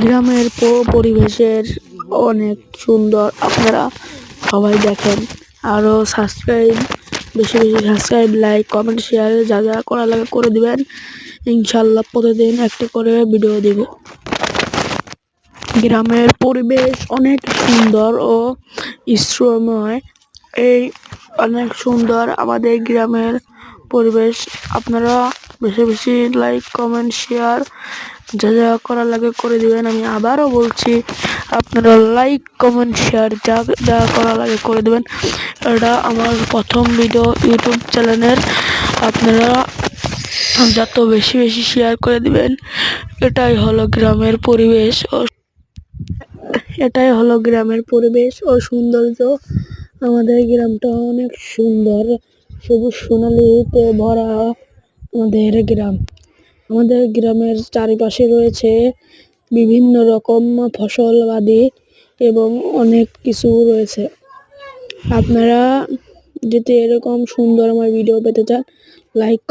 গ্রামের পরিবেশের অনেক সুন্দর। আপনারা সবাই দেখেন, আরো সাবস্ক্রাইব, বেশি বেশি সাবস্ক্রাইব, লাইক, কমেন্ট, শেয়ার যা যা করা লাগে করে দিবেন। ইনশাল্লাহ প্রতিদিন একটা করে ভিডিও দিব। গ্রামের পরিবেশ অনেক সুন্দর ও স্রোময়। এই অনেক সুন্দর আমাদের গ্রামের পরিবেশ। আপনারা বেশি বেশি লাইক, কমেন্ট, শেয়ার যা যা করা লাগে করে দিবেন। আমি আবারও বলছি, আপনারা লাইক, কমেন্ট, শেয়ার যা যা করা লাগে করে দিবেন। এটা আমার প্রথম ভিডিও ইউটিউব চ্যানেলের। আপনারা যত বেশি বেশি শেয়ার করে দিবেন। এটাই হলো গ্রামের পরিবেশ ও সৌন্দর্য। আমাদের গ্রামটা অনেক সুন্দর, সবুজ সোনালীতে ভরা আমাদের গ্রাম। আমাদের গ্রামের চারিপাশে রয়েছে বিভিন্ন রকম ফসলাদি এবং অনেক কিছু রয়েছে। আপনারা যদি এরকম সুন্দর আমার ভিডিও পেতে চান, লাইক